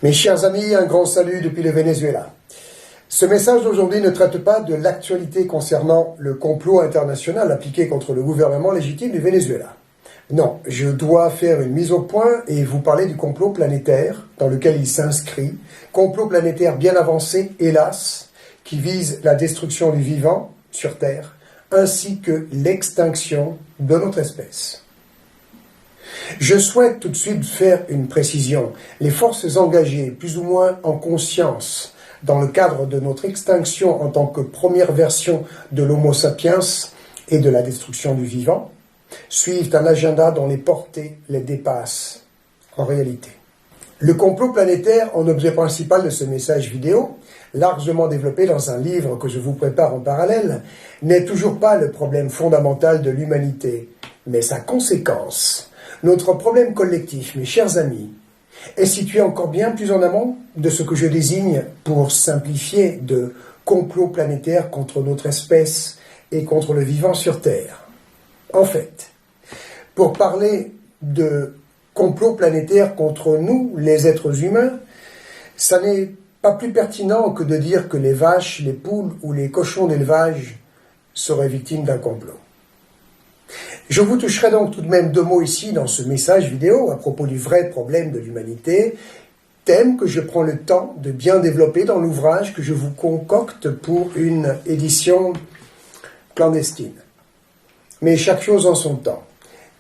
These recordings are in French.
Mes chers amis, un grand salut depuis le Venezuela. Ce message d'aujourd'hui ne traite pas de l'actualité concernant le complot international appliqué contre le gouvernement légitime du Venezuela. Non, je dois faire une mise au point et vous parler du complot planétaire dans lequel il s'inscrit. Complot planétaire bien avancé, hélas, qui vise la destruction du vivant sur Terre, ainsi que l'extinction de notre espèce. Je souhaite tout de suite faire une précision. Les forces engagées, plus ou moins en conscience, dans le cadre de notre extinction en tant que première version de l'Homo sapiens et de la destruction du vivant, suivent un agenda dont les portées les dépassent en réalité. Le complot planétaire, en objet principal de ce message vidéo, largement développé dans un livre que je vous prépare en parallèle, n'est toujours pas le problème fondamental de l'humanité, mais sa conséquence. Notre problème collectif, mes chers amis, est situé encore bien plus en amont de ce que je désigne, pour simplifier, de complot planétaire contre notre espèce et contre le vivant sur Terre. En fait, pour parler de complot planétaire contre nous, les êtres humains, ça n'est pas plus pertinent que de dire que les vaches, les poules ou les cochons d'élevage seraient victimes d'un complot. Je vous toucherai donc tout de même 2 mots ici dans ce message vidéo à propos du vrai problème de l'humanité, thème que je prends le temps de bien développer dans l'ouvrage que je vous concocte pour une édition clandestine. Mais chaque chose en son temps.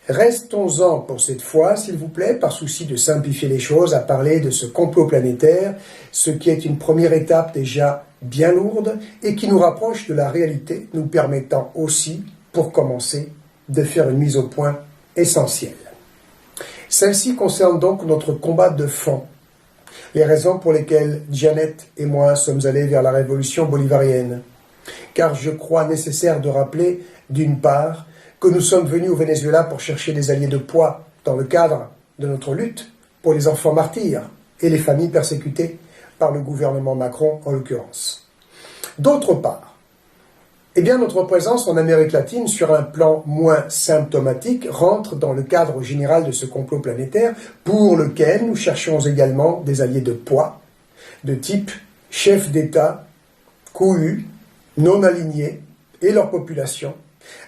Restons-en pour cette fois, s'il vous plaît, par souci de simplifier les choses, à parler de ce complot planétaire, ce qui est une première étape déjà bien lourde et qui nous rapproche de la réalité, nous permettant aussi, pour commencer, de faire une mise au point essentielle. Celle-ci concerne donc notre combat de fond, les raisons pour lesquelles Janet et moi sommes allés vers la révolution bolivarienne. Car je crois nécessaire de rappeler, d'une part, que nous sommes venus au Venezuela pour chercher des alliés de poids dans le cadre de notre lutte pour les enfants martyrs et les familles persécutées par le gouvernement Macron en l'occurrence. D'autre part, notre présence en Amérique latine sur un plan moins symptomatique rentre dans le cadre général de ce complot planétaire pour lequel nous cherchons également des alliés de poids, de type chefs d'État, couhus, non alignés et leur population,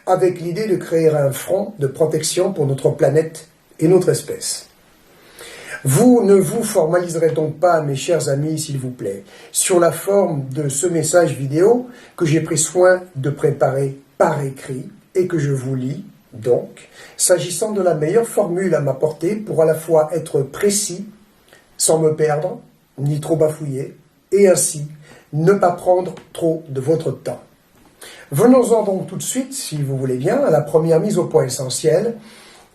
avec l'idée de créer un front de protection pour notre planète et notre espèce. Vous ne vous formaliserez donc pas, mes chers amis, s'il vous plaît, sur la forme de ce message vidéo que j'ai pris soin de préparer par écrit et que je vous lis, donc, s'agissant de la meilleure formule à m'apporter pour à la fois être précis, sans me perdre, ni trop bafouiller, et ainsi ne pas prendre trop de votre temps. Venons-en donc tout de suite, si vous voulez bien, à la première mise au point essentielle,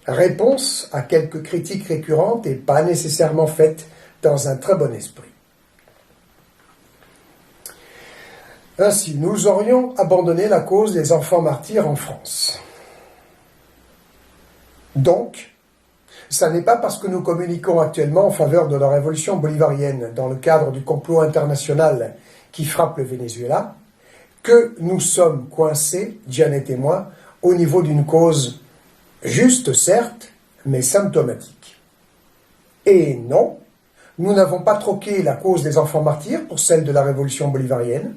réponse à quelques critiques récurrentes et pas nécessairement faites dans un très bon esprit. Ainsi, nous aurions abandonné la cause des enfants martyrs en France. Donc, ça n'est pas parce que nous communiquons actuellement en faveur de la révolution bolivarienne dans le cadre du complot international qui frappe le Venezuela que nous sommes coincés, Janet et moi, au niveau d'une cause juste, certes, mais symptomatique. Et non, nous n'avons pas troqué la cause des enfants martyrs pour celle de la révolution bolivarienne,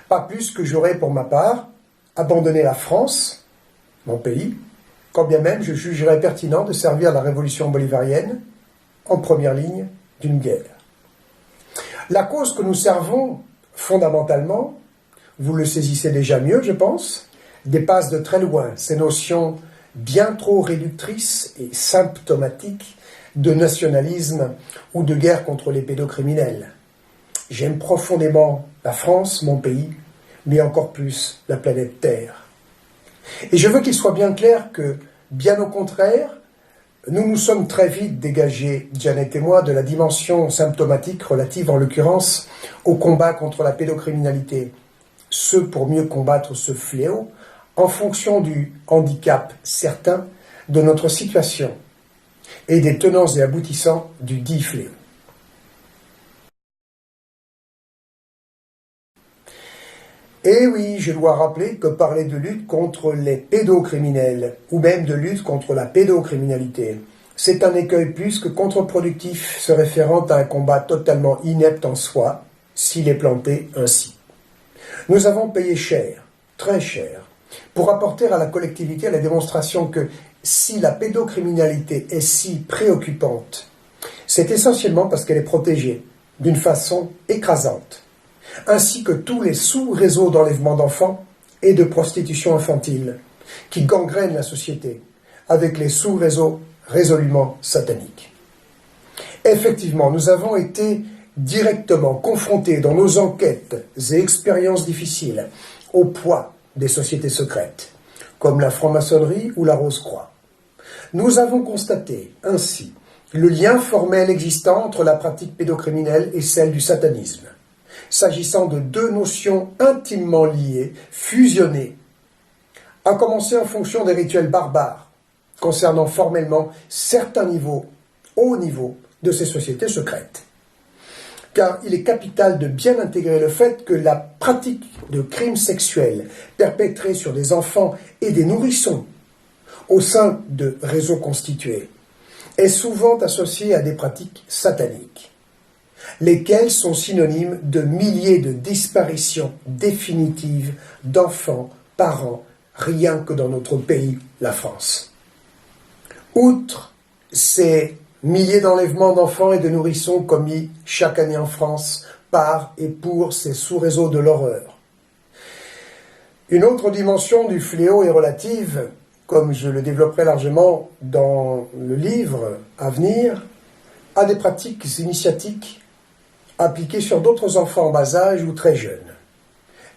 pas plus que j'aurais pour ma part abandonné la France, mon pays, quand bien même je jugerais pertinent de servir la révolution bolivarienne en première ligne d'une guerre. La cause que nous servons, fondamentalement, vous le saisissez déjà mieux, je pense, dépasse de très loin ces notions bien trop réductrices et symptomatiques de nationalisme ou de guerre contre les pédocriminels. J'aime profondément la France, mon pays, mais encore plus la planète Terre. Et je veux qu'il soit bien clair que, bien au contraire, nous nous sommes très vite dégagés, Janet et moi, de la dimension symptomatique relative en l'occurrence au combat contre la pédocriminalité, ce pour mieux combattre ce fléau, en fonction du handicap certain de notre situation et des tenants et aboutissants du dit fléau. Et oui, je dois rappeler que parler de lutte contre les pédocriminels, ou même de lutte contre la pédocriminalité, C'est un écueil plus que contre-productif se référant à un combat totalement inepte en soi, s'il est planté ainsi. Nous avons payé cher, très cher, pour apporter à la collectivité la démonstration que si la pédocriminalité est si préoccupante, c'est essentiellement parce qu'elle est protégée d'une façon écrasante, ainsi que tous les sous-réseaux d'enlèvement d'enfants et de prostitution infantile qui gangrènent la société, avec les sous-réseaux résolument sataniques. Effectivement, nous avons été directement confrontés dans nos enquêtes et expériences difficiles au poids des sociétés secrètes, comme la franc-maçonnerie ou la Rose-Croix. Nous avons constaté ainsi le lien formel existant entre la pratique pédocriminelle et celle du satanisme, s'agissant de deux notions intimement liées, fusionnées, à commencer en fonction des rituels barbares, concernant formellement certains niveaux, hauts niveaux, de ces sociétés secrètes. Car il est capital de bien intégrer le fait que la pratique de crimes sexuels perpétrés sur des enfants et des nourrissons au sein de réseaux constitués est souvent associée à des pratiques sataniques, lesquelles sont synonymes de milliers de disparitions définitives d'enfants, parents, rien que dans notre pays, la France. Outre ces milliers d'enlèvements d'enfants et de nourrissons commis chaque année en France par et pour ces sous-réseaux de l'horreur, une autre dimension du fléau est relative, comme je le développerai largement dans le livre à venir, à des pratiques initiatiques appliquées sur d'autres enfants en bas âge ou très jeunes.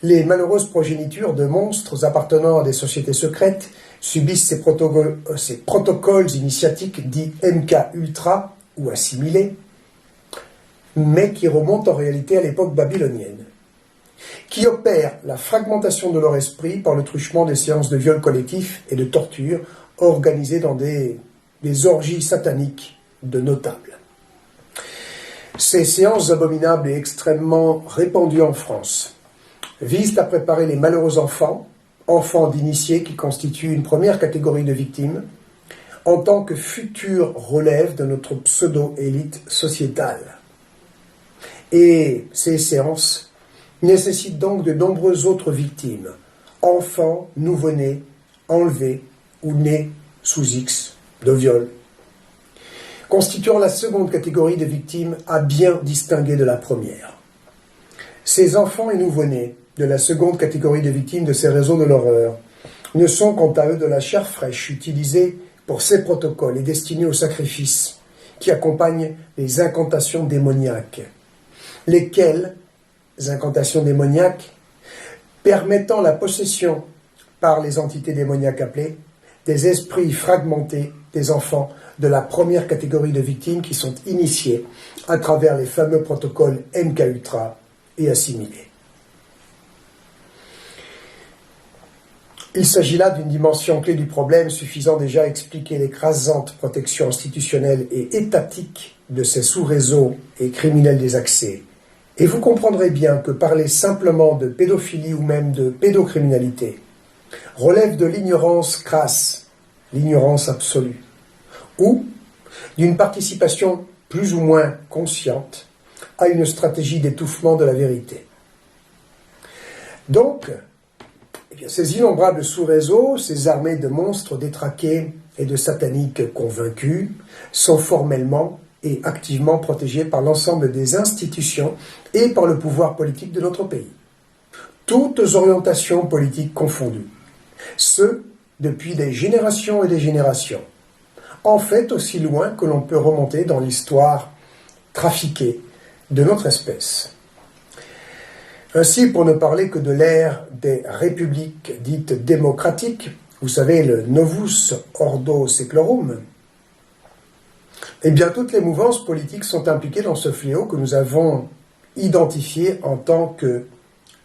Les malheureuses progénitures de monstres appartenant à des sociétés secrètes subissent ces protocoles initiatiques dits MK-Ultra ou assimilés, mais qui remontent en réalité à l'époque babylonienne, qui opèrent la fragmentation de leur esprit par le truchement des séances de viol collectif et de torture organisées dans des orgies sataniques de notables. Ces séances abominables et extrêmement répandues en France visent à préparer les malheureux enfants d'initiés qui constituent une première catégorie de victimes, en tant que futurs relèves de notre pseudo-élite sociétale. Et ces séances nécessitent donc de nombreuses autres victimes, enfants, nouveau-nés, enlevés ou nés sous X de viol, constituant la seconde catégorie de victimes à bien distinguer de la première. Ces enfants et nouveau-nés de la seconde catégorie de victimes de ces réseaux de l'horreur ne sont quant à eux de la chair fraîche utilisée pour ces protocoles et destinés aux sacrifices qui accompagnent les incantations démoniaques, lesquelles incantations démoniaques permettant la possession par les entités démoniaques appelées des esprits fragmentés des enfants de la première catégorie de victimes qui sont initiés à travers les fameux protocoles MK-Ultra et assimilés. Il s'agit là d'une dimension clé du problème suffisant déjà à expliquer l'écrasante protection institutionnelle et étatique de ces sous-réseaux et criminels désaxés. Et vous comprendrez bien que parler simplement de pédophilie ou même de pédocriminalité relève de l'ignorance crasse, l'ignorance absolue, ou d'une participation plus ou moins consciente à une stratégie d'étouffement de la vérité. Donc, ces innombrables sous-réseaux, ces armées de monstres détraqués et de sataniques convaincus, sont formellement et activement protégés par l'ensemble des institutions et par le pouvoir politique de notre pays. Toutes orientations politiques confondues. Ce, depuis des générations et des générations. En fait, aussi loin que l'on peut remonter dans l'histoire trafiquée de notre espèce. Ainsi, pour ne parler que de l'ère des républiques dites démocratiques, vous savez, le Novus Ordo Seclorum, eh bien, toutes les mouvances politiques sont impliquées dans ce fléau que nous avons identifié en tant que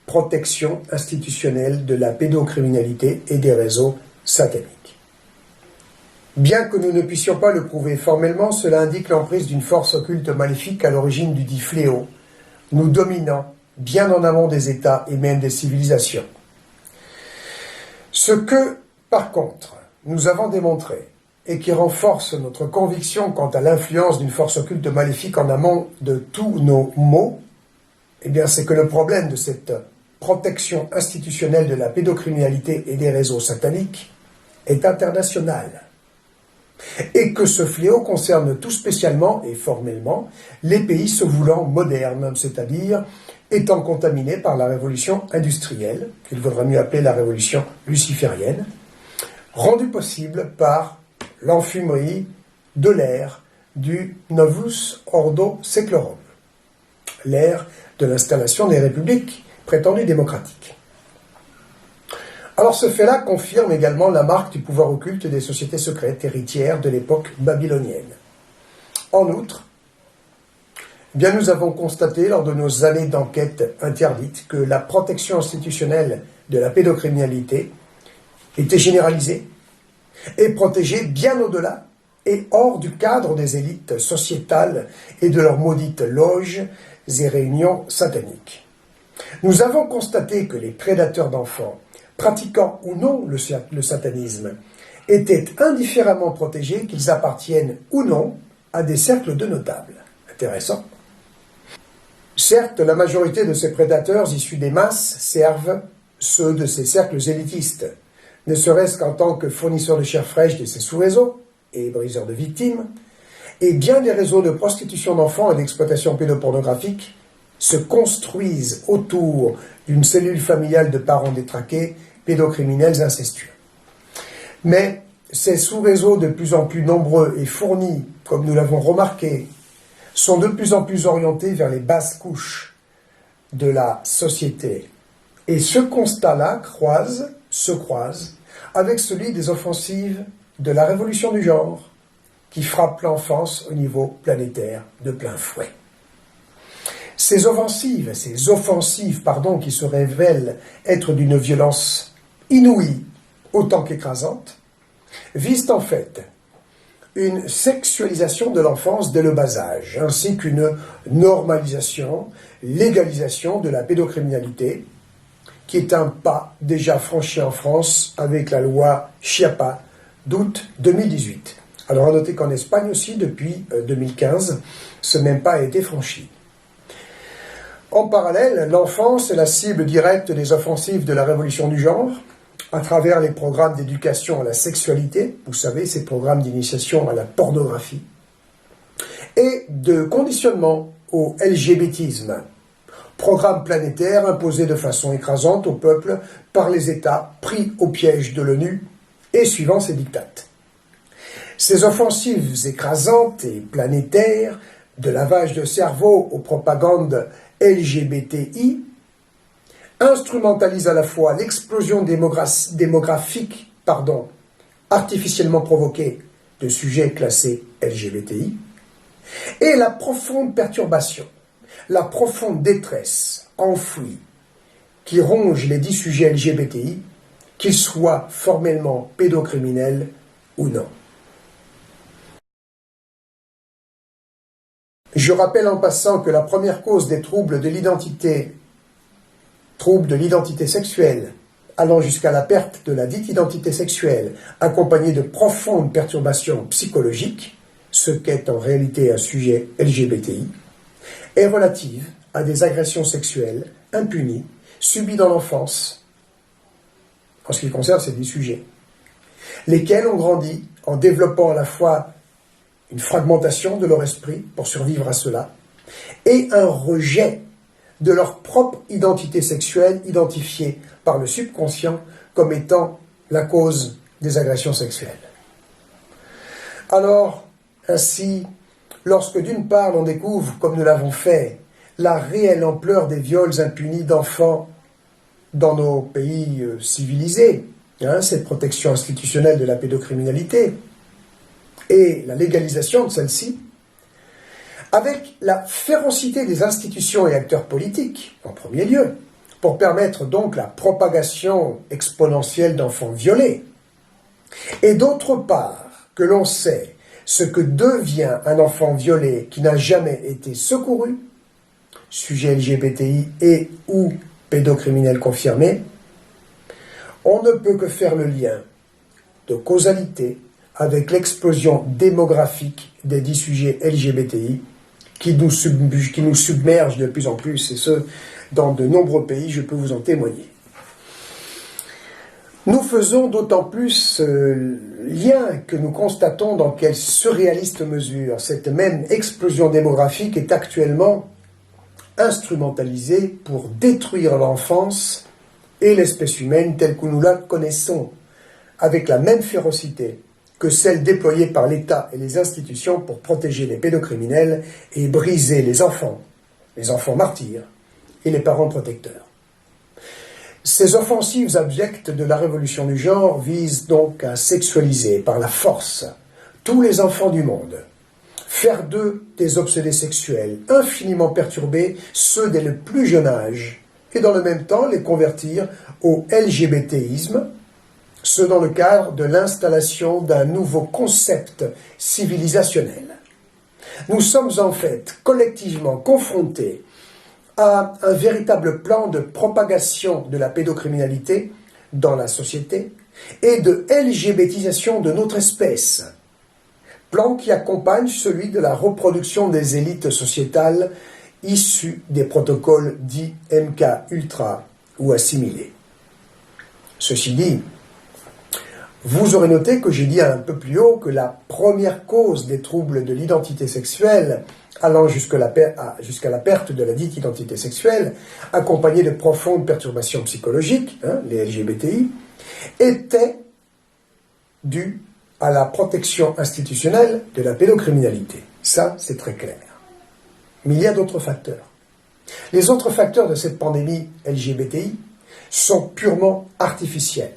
protection institutionnelle de la pédocriminalité et des réseaux sataniques. Bien que nous ne puissions pas le prouver formellement, cela indique l'emprise d'une force occulte maléfique à l'origine du dit fléau, nous dominant bien en amont des États et même des civilisations. Ce que, par contre, nous avons démontré, et qui renforce notre conviction quant à l'influence d'une force occulte maléfique en amont de tous nos maux, eh bien, c'est que le problème de cette protection institutionnelle de la pédocriminalité et des réseaux sataniques est international. Et que ce fléau concerne tout spécialement et formellement les pays se voulant modernes, c'est-à-dire étant contaminés par la révolution industrielle, qu'il vaudrait mieux appeler la révolution luciférienne, rendue possible par l'enfumerie de l'ère du Novus Ordo Seclorum, l'ère de l'installation des républiques prétendues démocratiques. Alors ce fait-là confirme également la marque du pouvoir occulte des sociétés secrètes héritières de l'époque babylonienne. En outre, bien nous avons constaté lors de nos années d'enquête interdite que la protection institutionnelle de la pédocriminalité était généralisée et protégée bien au-delà et hors du cadre des élites sociétales et de leurs maudites loges et réunions sataniques. Nous avons constaté que les prédateurs d'enfants, pratiquant ou non le satanisme, étaient indifféremment protégés, qu'ils appartiennent ou non à des cercles de notables. Intéressant. Certes, la majorité de ces prédateurs issus des masses servent ceux de ces cercles élitistes, ne serait-ce qu'en tant que fournisseurs de chair fraîche de ces sous-réseaux et briseurs de victimes, et bien des réseaux de prostitution d'enfants et d'exploitation pédopornographique se construisent autour d'une cellule familiale de parents détraqués, pédocriminels incestueux. Mais ces sous-réseaux de plus en plus nombreux et fournis, comme nous l'avons remarqué, sont de plus en plus orientés vers les basses couches de la société. Et ce constat-là se croise avec celui des offensives de la révolution du genre, qui frappent l'enfance au niveau planétaire de plein fouet. Ces offensives, qui se révèlent être d'une violence inouïe autant qu'écrasante, visent en fait une sexualisation de l'enfance dès le bas âge, ainsi qu'une normalisation, légalisation de la pédocriminalité, qui est un pas déjà franchi en France avec la loi Chiappa d'août 2018. Alors à noter qu'en Espagne aussi, depuis 2015, ce même pas a été franchi. En parallèle, l'enfance est la cible directe des offensives de la révolution du genre, à travers les programmes d'éducation à la sexualité, vous savez, ces programmes d'initiation à la pornographie, et de conditionnement au LGBTisme, programme planétaire imposé de façon écrasante au peuple par les États pris au piège de l'ONU et suivant ses dictates. Ces offensives écrasantes et planétaires, de lavage de cerveau aux propagandes LGBTI, instrumentalise à la fois l'explosion démographique artificiellement provoquée de sujets classés LGBTI et la profonde perturbation, la profonde détresse enfouie qui ronge les dits sujets LGBTI, qu'ils soient formellement pédocriminels ou non. Je rappelle en passant que la première cause des troubles de l'identité sexuelle, allant jusqu'à la perte de la dite identité sexuelle, accompagnée de profondes perturbations psychologiques, ce qu'est en réalité un sujet LGBTI, est relative à des agressions sexuelles impunies, subies dans l'enfance, en ce qui concerne ces 10 sujets, lesquels ont grandi en développant à la fois une fragmentation de leur esprit pour survivre à cela, et un rejet de leur propre identité sexuelle identifiée par le subconscient comme étant la cause des agressions sexuelles. Alors, ainsi, lorsque d'une part on découvre, comme nous l'avons fait, la réelle ampleur des viols impunis d'enfants dans nos pays civilisés, cette protection institutionnelle de la pédocriminalité, et la légalisation de celle-ci, avec la férocité des institutions et acteurs politiques, en premier lieu, pour permettre donc la propagation exponentielle d'enfants violés, et d'autre part que l'on sait ce que devient un enfant violé qui n'a jamais été secouru, sujet LGBTI et ou pédocriminel confirmé, on ne peut que faire le lien de causalité avec l'explosion démographique des dits sujets LGBTI qui nous submerge de plus en plus, et ce, dans de nombreux pays, je peux vous en témoigner. Nous faisons d'autant plus lien que nous constatons dans quelle surréaliste mesure cette même explosion démographique est actuellement instrumentalisée pour détruire l'enfance et l'espèce humaine telle que nous la connaissons, avec la même férocité que celle déployée par l'État et les institutions pour protéger les pédocriminels et briser les enfants martyrs et les parents protecteurs. Ces offensives abjectes de la révolution du genre visent donc à sexualiser par la force tous les enfants du monde, faire d'eux des obsédés sexuels, infiniment perturber ceux dès le plus jeune âge, et dans le même temps les convertir au LGBTisme, ce dans le cadre de l'installation d'un nouveau concept civilisationnel. Nous sommes en fait collectivement confrontés à un véritable plan de propagation de la pédocriminalité dans la société et de LGBTisation de notre espèce, plan qui accompagne celui de la reproduction des élites sociétales issues des protocoles dits MK ultra ou assimilés. Ceci dit, vous aurez noté que j'ai dit un peu plus haut que la première cause des troubles de l'identité sexuelle, allant jusqu'à la perte de la dite identité sexuelle, accompagnée de profondes perturbations psychologiques, les LGBTI, était due à la protection institutionnelle de la pédocriminalité. Ça, c'est très clair. Mais il y a d'autres facteurs. Les autres facteurs de cette pandémie LGBTI sont purement artificiels,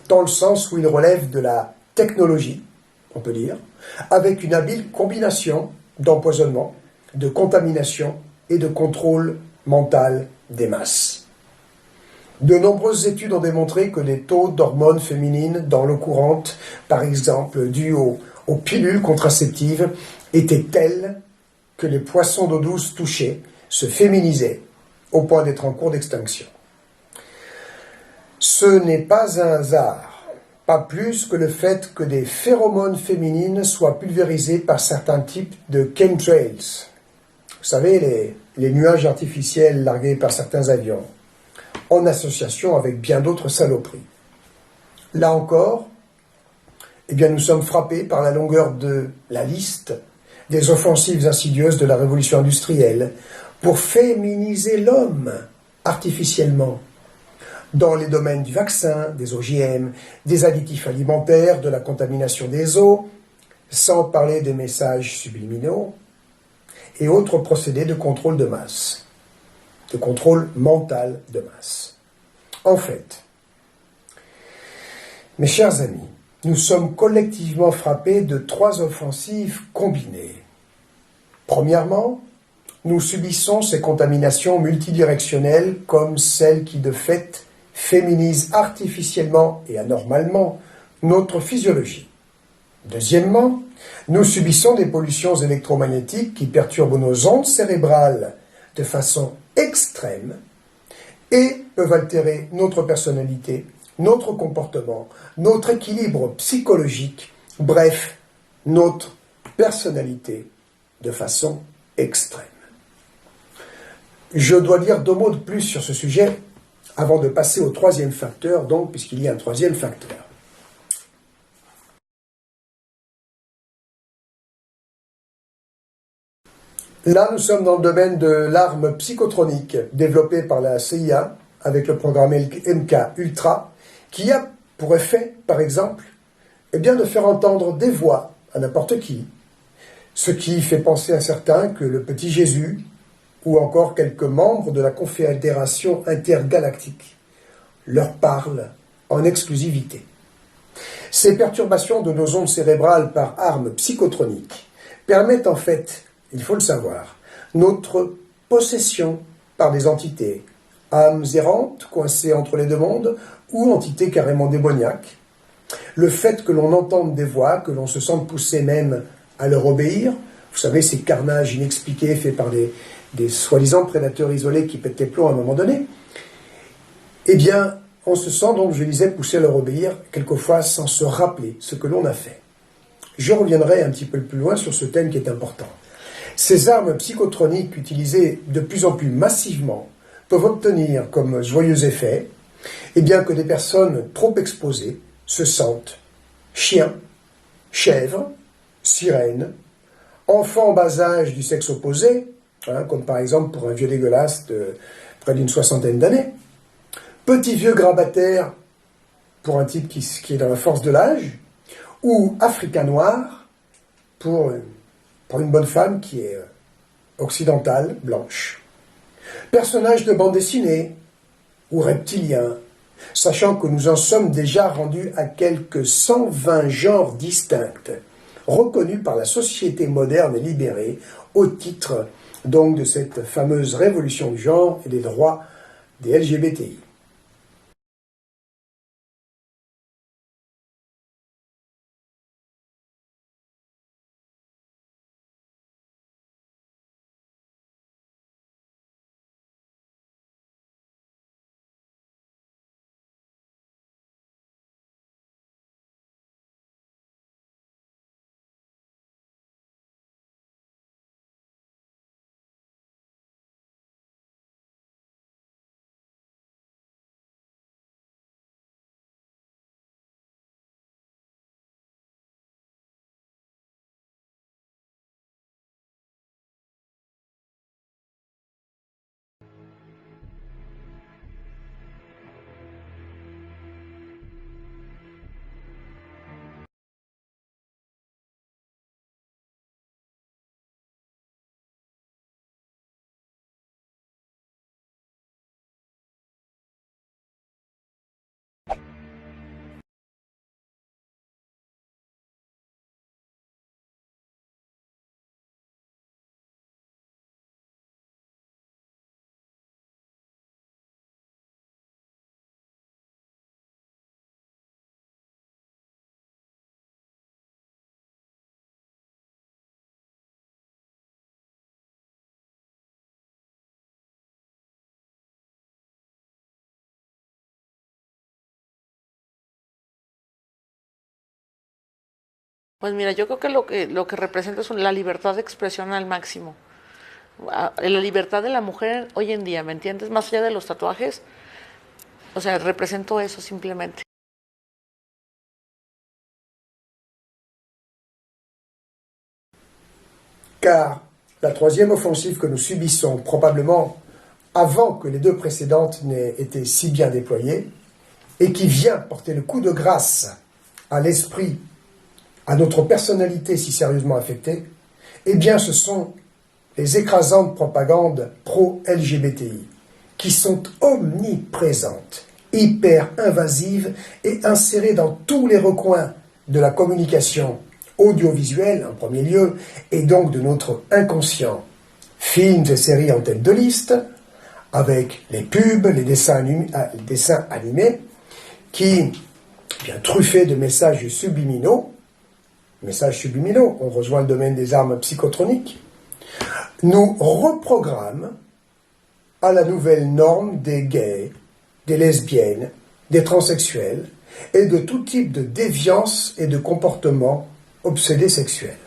dans le sens où ils relèvent de la technologie, on peut dire, avec une habile combination d'empoisonnement, de contamination et de contrôle mental des masses. De nombreuses études ont démontré que les taux d'hormones féminines dans l'eau courante, par exemple dus aux pilules contraceptives, étaient tels que les poissons d'eau douce touchés se féminisaient au point d'être en cours d'extinction. Ce n'est pas un hasard, pas plus que le fait que des phéromones féminines soient pulvérisées par certains types de chemtrails. Vous savez, les nuages artificiels largués par certains avions, en association avec bien d'autres saloperies. Là encore, nous sommes frappés par la longueur de la liste des offensives insidieuses de la révolution industrielle pour féminiser l'homme artificiellement, dans les domaines du vaccin, des OGM, des additifs alimentaires, de la contamination des eaux, sans parler des messages subliminaux et autres procédés de contrôle de masse, de contrôle mental de masse. En fait, mes chers amis, nous sommes collectivement frappés de 3 offensives combinées. Premièrement, nous subissons ces contaminations multidirectionnelles comme celles qui, de fait, féminise artificiellement et anormalement notre physiologie. Deuxièmement, nous subissons des pollutions électromagnétiques qui perturbent nos ondes cérébrales de façon extrême et peuvent altérer notre personnalité, notre comportement, notre équilibre psychologique, bref, notre personnalité de façon extrême. Je dois dire 2 mots de plus sur ce sujet avant de passer au 3e facteur, donc, puisqu'il y a un 3e facteur. Là, nous sommes dans le domaine de l'arme psychotronique développée par la CIA avec le programme MK Ultra, qui a pour effet, par exemple, de faire entendre des voix à n'importe qui, ce qui fait penser à certains que le petit Jésus ou encore quelques membres de la Confédération intergalactique leur parlent en exclusivité. Ces perturbations de nos ondes cérébrales par armes psychotroniques permettent en fait, il faut le savoir, notre possession par des entités, âmes errantes coincées entre les 2 mondes ou entités carrément démoniaques. Le fait que l'on entende des voix, que l'on se sente poussé même à leur obéir, vous savez, ces carnages inexpliqués faits par des soi-disant prédateurs isolés qui pètent les plombs à un moment donné, on se sent donc, je disais, poussé à leur obéir, quelquefois sans se rappeler ce que l'on a fait. Je reviendrai un petit peu plus loin sur ce thème qui est important. Ces armes psychotroniques utilisées de plus en plus massivement peuvent obtenir comme joyeux effet eh bien, que des personnes trop exposées se sentent chiens, chèvres, sirènes, enfants en bas âge du sexe opposé, comme par exemple pour un vieux dégueulasse de près d'une soixantaine d'années, petit vieux grabataire pour un type qui est dans la force de l'âge, ou africain noir pour une bonne femme qui est occidentale, blanche. Personnages de bande dessinée ou reptiliens, sachant que nous en sommes déjà rendus à quelques 120 genres distincts, reconnus par la société moderne et libérée au titre donc de cette fameuse révolution du genre et des droits des LGBTI. Pues mira, yo creo que lo que representa es la libertad de expresión al máximo. La libertad de la mujer hoy en día, ¿me entiendes? Más allá de los tatuajes, o sea, represento eso simplemente. Car la troisième offensive que nous subissons, probablement avant que les deux précédentes n'aient été si bien déployées, et qui vient porter le coup de grâce à l'esprit, à notre personnalité si sérieusement affectée, eh bien ce sont les écrasantes propagandes pro-LGBTI, qui sont omniprésentes, hyper invasives et insérées dans tous les recoins de la communication audiovisuelle en premier lieu, et donc de notre inconscient. Films et séries en tête de liste, avec les pubs, les dessins animés, qui, bien truffés de messages subliminaux, on rejoint le domaine des armes psychotroniques, nous reprogramment à la nouvelle norme des gays, des lesbiennes, des transsexuels et de tout type de déviance et de comportement obsédés sexuels.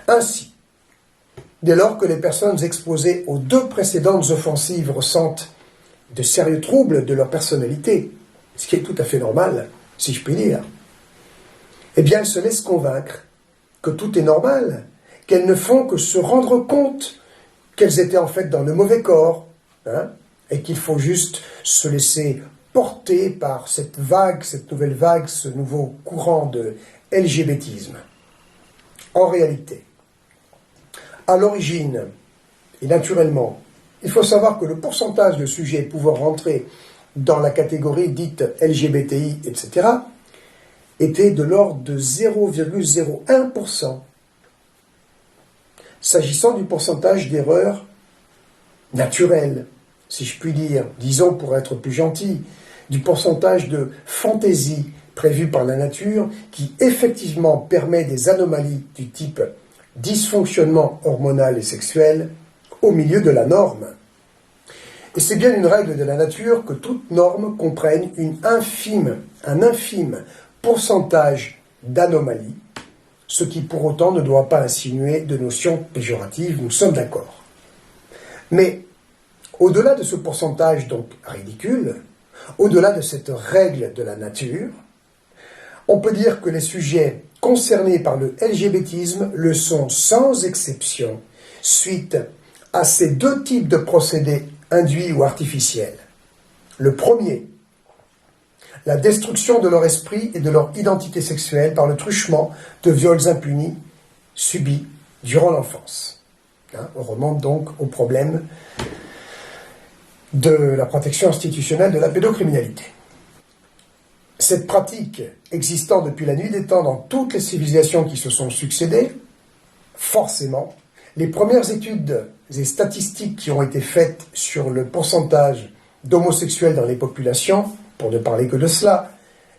Ainsi, dès lors que les personnes exposées aux deux précédentes offensives ressentent de sérieux troubles de leur personnalité, ce qui est tout à fait normal, si je puis dire, eh bien elles se laissent convaincre que tout est normal, qu'elles ne font que se rendre compte qu'elles étaient en fait dans le mauvais corps, et qu'il faut juste se laisser porter par cette vague, cette nouvelle vague, ce nouveau courant de LGBTisme. En réalité, à l'origine, et naturellement, il faut savoir que le pourcentage de sujets pouvant rentrer dans la catégorie dite LGBTI, etc., était de l'ordre de 0,01%. S'agissant du pourcentage d'erreurs naturelles, si je puis dire, disons pour être plus gentil, du pourcentage de fantaisie prévue par la nature qui effectivement permet des anomalies du type dysfonctionnement hormonal et sexuel au milieu de la norme. Et c'est bien une règle de la nature que toute norme comprenne un infime pourcentage d'anomalie, ce qui pour autant ne doit pas insinuer de notions péjoratives, nous sommes d'accord. Mais au-delà de ce pourcentage donc ridicule, au-delà de cette règle de la nature, on peut dire que les sujets concernés par le LGBTisme le sont sans exception suite à ces deux types de procédés induits ou artificiels. Le premier, la destruction de leur esprit et de leur identité sexuelle par le truchement de viols impunis subis durant l'enfance. On remonte donc au problème de la protection institutionnelle de la pédocriminalité. Cette pratique, existant depuis la nuit des temps dans toutes les civilisations qui se sont succédées, forcément, les premières études et statistiques qui ont été faites sur le pourcentage d'homosexuels dans les populations, pour ne parler que de cela,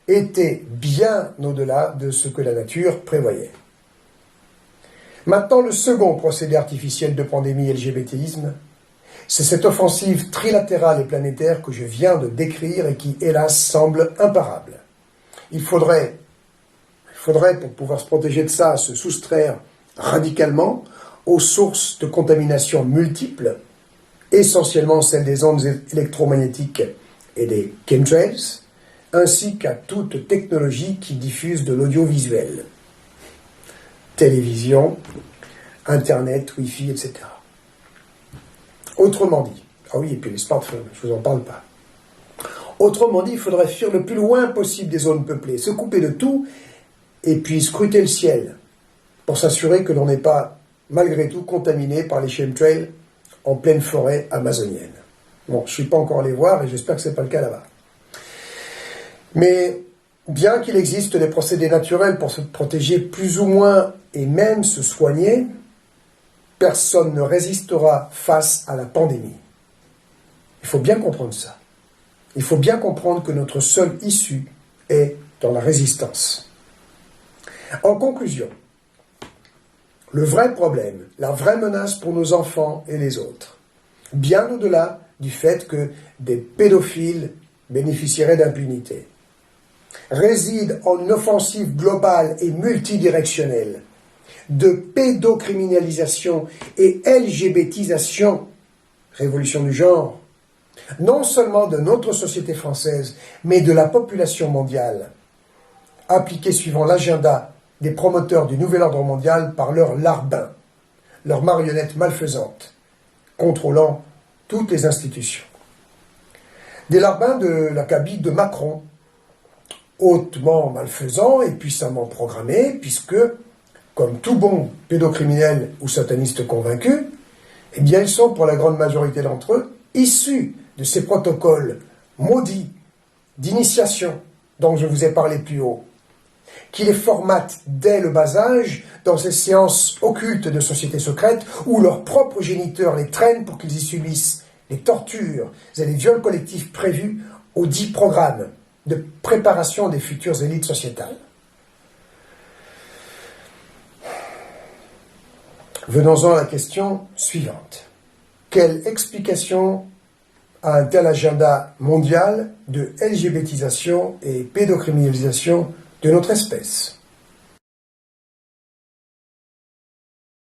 étaient bien au-delà de ce que la nature prévoyait. Maintenant, le second procédé artificiel de pandémie LGBTisme, c'est cette offensive trilatérale et planétaire que je viens de décrire et qui, hélas, semble imparable. Il faudrait, pour pouvoir se protéger de ça, se soustraire radicalement aux sources de contamination multiples, essentiellement celles des ondes électromagnétiques et des chemtrails, ainsi qu'à toute technologie qui diffuse de l'audiovisuel. Télévision, Internet, Wi-Fi, etc. Autrement dit, ah oui, et puis les smartphones, je ne vous en parle pas. Autrement dit, il faudrait fuir le plus loin possible des zones peuplées, se couper de tout, et puis scruter le ciel, pour s'assurer que l'on n'est pas, malgré tout, contaminé par les chemtrails en pleine forêt amazonienne. Bon, je ne suis pas encore allé voir, et j'espère que ce n'est pas le cas là-bas. Mais bien qu'il existe des procédés naturels pour se protéger plus ou moins, et même se soigner, personne ne résistera face à la pandémie. Il faut bien comprendre ça. Il faut bien comprendre que notre seule issue est dans la résistance. En conclusion, le vrai problème, la vraie menace pour nos enfants et les autres, bien au-delà du fait que des pédophiles bénéficieraient d'impunité, réside en une offensive globale et multidirectionnelle de pédocriminalisation et LGBTisation, révolution du genre, non seulement de notre société française, mais de la population mondiale, appliquée suivant l'agenda des promoteurs du nouvel ordre mondial par leurs larbins, leurs marionnettes malfaisantes, contrôlant toutes les institutions. Des larbins de l'acabit de Macron, hautement malfaisants et puissamment programmés, puisque, comme tout bon pédocriminel ou sataniste convaincu, eh bien ils sont, pour la grande majorité d'entre eux, issus de ces protocoles maudits d'initiation dont je vous ai parlé plus haut, qui les formatent dès le bas âge dans ces séances occultes de sociétés secrètes où leurs propres géniteurs les traînent pour qu'ils y subissent les tortures et les viols collectifs prévus aux 10 programmes de préparation des futures élites sociétales. Venons-en à la question suivante. Quelle explication a un tel agenda mondial de LGBTisation et pédocriminalisation de notre espèce ?